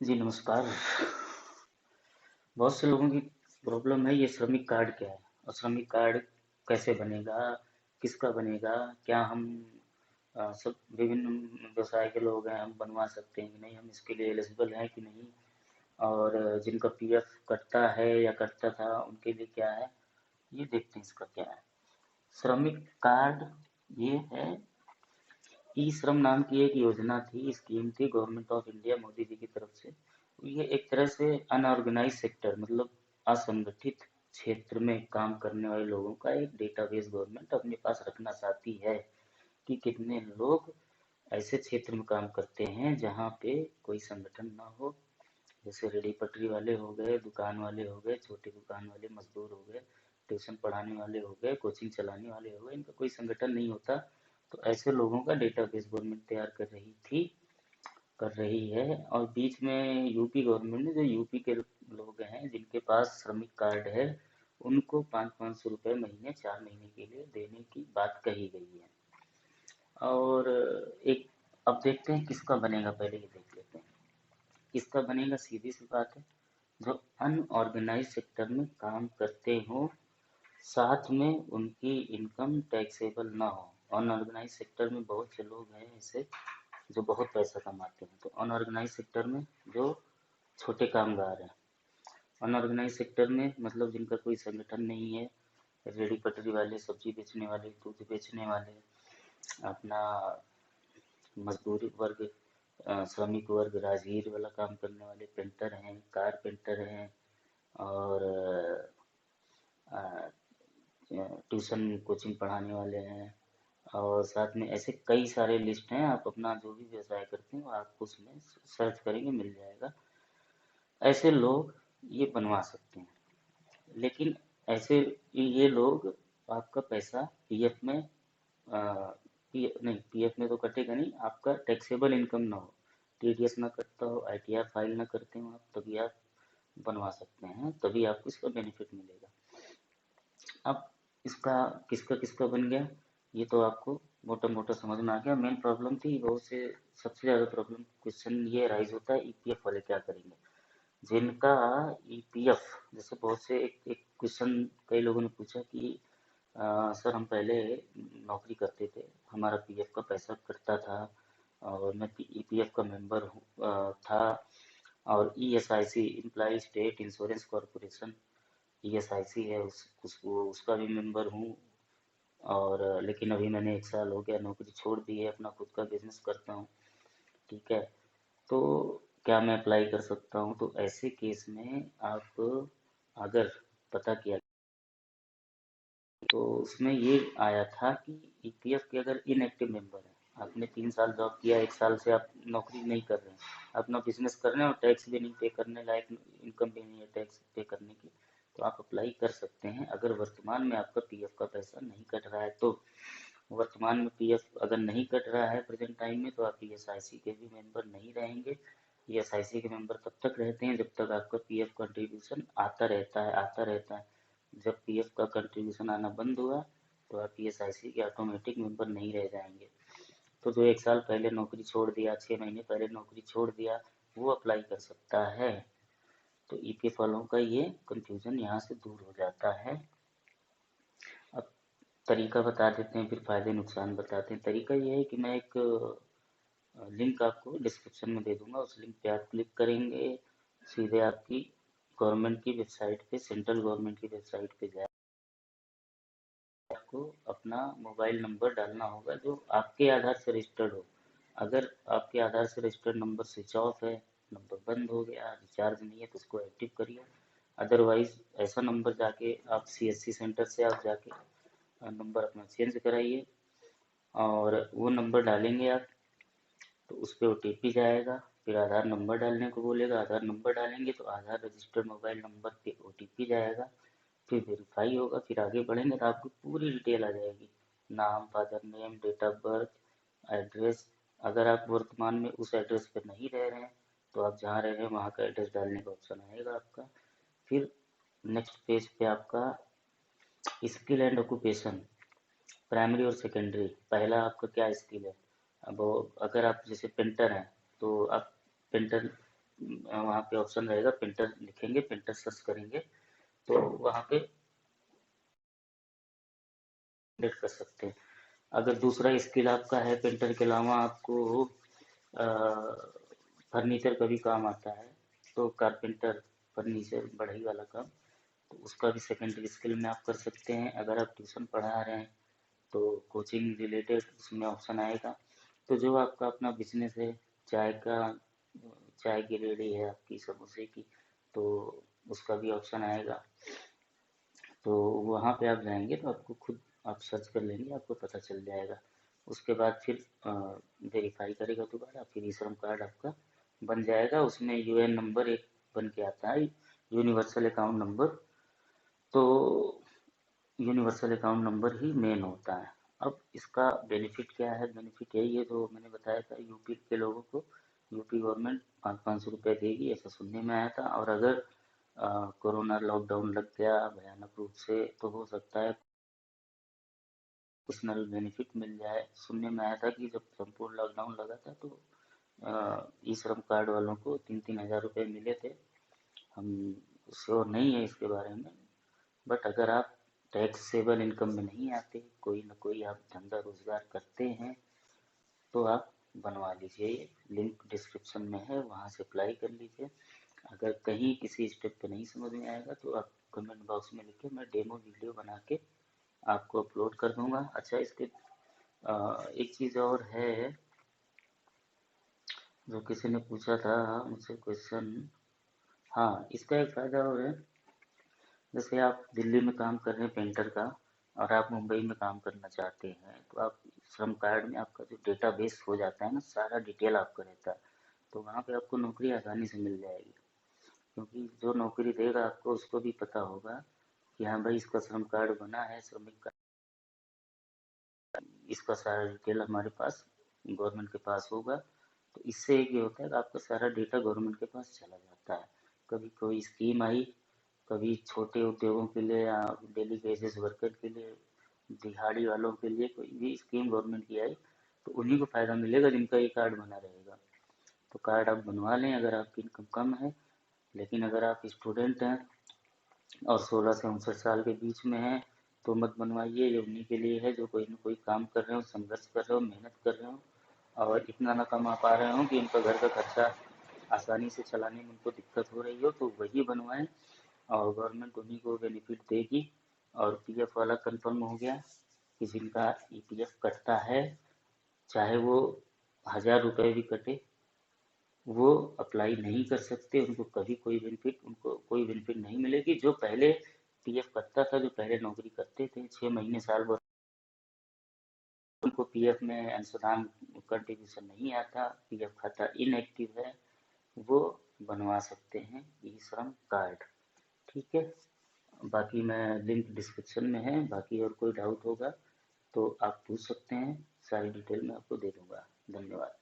जी नमस्कार। बहुत से लोगों की प्रॉब्लम है ये श्रमिक कार्ड क्या है और श्रमिक कार्ड कैसे बनेगा, किसका बनेगा, क्या हम सब विभिन्न व्यवसाय के लोग हैं, हम बनवा सकते हैं कि नहीं, हम इसके लिए एलिजिबल हैं कि नहीं, और जिनका पीएफ कटता है या कटता था उनके लिए क्या है, ये देखते हैं इसका क्या है। श्रमिक कार्ड ये है, ई श्रम नाम की एक योजना थी, स्कीम थी government of India Modi ji की तरफ से। ये एक तरह से अनऑर्गेनाइज सेक्टर मतलब असंगठित क्षेत्र में काम करने वाले लोगों का एक डेटाबेस गवर्नमेंट अपने पास रखना चाहती है कि कितने लोग ऐसे क्षेत्र में काम करते हैं जहाँ पे कोई संगठन ना हो। जैसे रेडी पटरी वाले हो गए, दुकान वाले हो गए, छोटे दुकान वाले, मजदूर हो गए, ट्यूशन पढ़ाने वाले हो गए, कोचिंग चलाने वाले हो गए, इनका कोई संगठन नहीं होता। तो ऐसे लोगों का डेटाबेस गवर्नमेंट तैयार कर रही थी, कर रही है। और बीच में यूपी गवर्नमेंट ने, जो यूपी के लोग हैं जिनके पास श्रमिक कार्ड है, उनको 500-500 रुपये महीने 4 महीने के लिए देने की बात कही गई है। और एक, अब देखते हैं किसका बनेगा, पहले ये देख लेते हैं किसका बनेगा। सीधी सी बात है, जो अनऑर्गेनाइज सेक्टर में काम करते हो, साथ में उनकी इनकम टैक्सेबल ना हो। अनऑर्गेनाइज सेक्टर में बहुत से लोग हैं ऐसे जो बहुत पैसा कमाते हैं। तो अनऑर्गेनाइज सेक्टर में जो छोटे कामगार हैं, अनऑर्गेनाइज सेक्टर में मतलब जिनका कोई संगठन नहीं है, रेडी पटरी वाले, सब्जी बेचने वाले, दूध बेचने वाले, अपना मजदूरी वर्ग, श्रमिक वर्ग, राजगीर वाला काम करने वाले, पेंटर हैं, कारपेंटर हैं, और ट्यूशन कोचिंग पढ़ाने वाले हैं, और साथ में ऐसे कई सारे लिस्ट हैं। आप अपना जो भी व्यवसाय करते हैं वो आपको उसमें सर्च करेंगे मिल जाएगा। ऐसे लोग ये बनवा सकते हैं, लेकिन ऐसे ये लोग आपका पैसा पीएफ में, नहीं पीएफ में तो कटेगा नहीं, आपका टैक्सेबल इनकम ना हो, टीडीएस ना कटता हो, आईटीआर फाइल ना करते हो आप, तभी आप बनवा सकते हैं, तभी आपको इसका बेनिफिट मिलेगा। अब इसका किसका किसका बन गया, ये तो आपको मोटा मोटा समझ में आ गया। मेन प्रॉब्लम थी बहुत से, सबसे ज़्यादा प्रॉब्लम क्वेश्चन ये राइज होता है, ईपीएफ वाले क्या करेंगे जिनका ईपीएफ। जैसे बहुत से एक क्वेश्चन कई लोगों ने पूछा कि सर हम पहले नौकरी करते थे, हमारा पीएफ का पैसा कटता था, और मैं ईपीएफ का मेंबर था, और ESIC employ state insurance corporation ESIC है, उसका भी मेंबर हूँ। और लेकिन अभी मैंने 1 साल हो गया नौकरी छोड़ दी है, अपना खुद का बिजनेस करता हूँ, ठीक है। तो क्या मैं अप्लाई कर सकता हूँ? तो ऐसे केस में आप अगर पता किया तो उसमें ये आया था कि ईपीएफ के अगर इनएक्टिव मेंबर है, आपने 3 साल जॉब किया, 1 साल से आप नौकरी नहीं कर रहे हैं, अपना बिजनेस कर रहे हैं और टैक्स भी नहीं पे करने लायक, इनकम भी नहीं है टैक्स पे करने की, तो आप अप्लाई कर सकते हैं अगर वर्तमान में आपका पीएफ का पैसा नहीं कट रहा है। तो वर्तमान में पीएफ अगर नहीं कट रहा है प्रेजेंट टाइम में, तो आप ईएसआईसी के भी मेंबर नहीं रहेंगे। ईएसआईसी के मेंबर तब तक रहते हैं जब तक आपका पीएफ कंट्रीब्यूशन आता रहता है, आता रहता है। जब पीएफ का कंट्रीब्यूशन आना बंद हुआ तो आप ईएसआईसी के ऑटोमेटिक मेंबर नहीं रह जाएंगे। तो जो 1 साल पहले नौकरी छोड़ दिया, 6 महीने पहले नौकरी छोड़ दिया, वो अप्लाई कर सकता है। तो ईपीएफ वालों का ये कंफ्यूजन यहाँ से दूर हो जाता है। अब तरीका बता देते हैं, फिर फायदे नुकसान बताते हैं। तरीका ये है कि मैं एक लिंक आपको डिस्क्रिप्शन में दे दूंगा, उस लिंक पे आप क्लिक करेंगे, सीधे आपकी गवर्नमेंट की वेबसाइट पे, सेंट्रल गवर्नमेंट की वेबसाइट पे जाए, आपको अपना मोबाइल नंबर डालना होगा जो आपके आधार से रजिस्टर्ड हो। अगर आपके आधार से रजिस्टर्ड नंबर स्विच ऑफ है, नंबर बंद हो गया, रिचार्ज नहीं है, तो उसको एक्टिव करिए। अदरवाइज ऐसा नंबर जाके आप सीएससी सेंटर से आप जाके नंबर अपना चेंज कराइए, और वो नंबर डालेंगे आप तो उस पर ओटीपी जाएगा, फिर आधार नंबर डालने को बोलेगा, आधार नंबर डालेंगे तो आधार रजिस्टर्ड मोबाइल नंबर पे ओटीपी जाएगा, फिर वेरीफाई होगा, फिर आगे बढ़ेंगे तो आपको पूरी डिटेल आ जाएगी, नाम, father name, date of birth, address. अगर आप वर्तमान में उस एड्रेस पर नहीं रह रहे हैं तो आप जहाँ रह रहे हैं वहाँ का एड्रेस डालने का ऑप्शन आएगा आपका। फिर नेक्स्ट पेज पे आपका स्किल एंड ऑक्यूपेशन, प्राइमरी और सेकेंडरी, पहला आपका क्या स्किल है। अब अगर आप जैसे पेंटर हैं तो आप पेंटर वहाँ पे ऑप्शन रहेगा, पेंटर लिखेंगे, पेंटर सर्च करेंगे तो वहाँ पे अपडेट कर सकते हैं। अगर दूसरा स्किल आपका है, पेंटर के अलावा आपको फर्नीचर का भी काम आता है, तो कारपेंटर, फर्नीचर बढ़ई वाला काम, तो उसका भी सेकेंडरी स्किल में आप कर सकते हैं। अगर आप ट्यूशन पढ़ा रहे हैं तो कोचिंग रिलेटेड उसमें ऑप्शन आएगा। तो जो आपका अपना बिजनेस है, चाय का, चाय की रेहड़ी है आपकी, समोसे की, तो उसका भी ऑप्शन आएगा। तो वहाँ पे आप जाएंगे तो आपको खुद आप सर्च कर लेंगे, आपको पता चल जाएगा। उसके बाद फिर वेरीफाई करेगा दोबारा, फिर ई श्रम कार्ड आपका बन जाएगा। उसमें यूएन नंबर एक बन के आता है, यूनिवर्सल अकाउंट नंबर। तो यूनिवर्सल अकाउंट नंबर ही मेन होता है। अब इसका बेनिफिट क्या है? बेनिफिट यही है जो मैंने बताया था, यूपी के लोगों को यूपी गवर्नमेंट 500-500 रुपये देगी, ऐसा सुनने में आया था। और अगर कोरोना लॉकडाउन लग गया भयानक रूप से, तो हो सकता है पर्सनल बेनिफिट मिल जाए। सुनने में आया था कि जब संपूर्ण लॉकडाउन लगा था तो ई श्रम कार्ड वालों को 3-3 हज़ार रुपये मिले थे। हम श्योर नहीं है इसके बारे में, बट अगर आप टैक्सेबल इनकम में नहीं आते, कोई ना कोई आप धंधा रोजगार करते हैं, तो आप बनवा लीजिए। लिंक डिस्क्रिप्शन में है, वहाँ से अप्लाई कर लीजिए। अगर कहीं किसी स्टेप पे नहीं समझ में आएगा तो आप कमेंट बॉक्स में लिखिए, मैं डेमो वीडियो बना के आपको अपलोड कर दूंगा। अच्छा, इसके एक चीज़ और है जो किसी ने पूछा था मुझसे क्वेश्चन। हाँ, इसका एक फ़ायदा और है, जैसे आप दिल्ली में काम कर रहे हैं पेंटर का, और आप मुंबई में काम करना चाहते हैं, तो आप श्रम कार्ड में आपका जो डेटा बेस हो जाता है ना, सारा डिटेल आपका रहता है, तो वहाँ पे आपको नौकरी आसानी से मिल जाएगी। क्योंकि जो नौकरी देगा आपको, उसको भी पता होगा कि हाँ भाई, इसका श्रम कार्ड बना है, श्रमिक का, इसका सारा डिटेल हमारे पास गवर्नमेंट के पास होगा। तो इससे ये होता है कि आपका सारा डेटा गवर्नमेंट के पास चला जाता है। कभी कोई स्कीम आई, कभी छोटे उद्योगों के लिए या डेली बेसिस वर्कर के लिए, दिहाड़ी वालों के लिए कोई भी स्कीम गवर्नमेंट की आई, तो उन्हीं को फ़ायदा मिलेगा जिनका ये कार्ड बना रहेगा। तो कार्ड आप बनवा लें अगर आपकी इनकम कम है। लेकिन अगर आप स्टूडेंट हैं और 16 से 59 साल के बीच में हैं, तो मत बनवाइए। ये उन्हीं के लिए है जो कोई ना कोई काम कर रहे हो, संघर्ष कर रहे हो, मेहनत कर रहे हो और इतना ना कमा पा रहे हो कि उनका घर का खर्चा आसानी से चलाने में उनको दिक्कत हो रही हो, तो वही बनवाएं और गवर्नमेंट उन्हीं को बेनिफिट देगी। और पीएफ वाला कंफर्म हो गया कि जिनका ईपीएफ कटता है, चाहे वो 1000 रुपये भी कटे, वो अप्लाई नहीं कर सकते। उनको कभी कोई बेनिफिट, उनको कोई बेनिफिट नहीं मिलेगी। जो पहले पीएफ कटता था, जो पहले नौकरी करते थे 6 महीने साल भर, उनको पीएफ में अंशदान कंट्रीब्यूशन नहीं आता, पीएफ खाता इनएक्टिव है, वो बनवा सकते हैं ई श्रम कार्ड। ठीक है, बाकी मैं लिंक डिस्क्रिप्शन में है, बाकी और कोई डाउट होगा तो आप पूछ सकते हैं, सारी डिटेल मैं आपको दे दूंगा। धन्यवाद।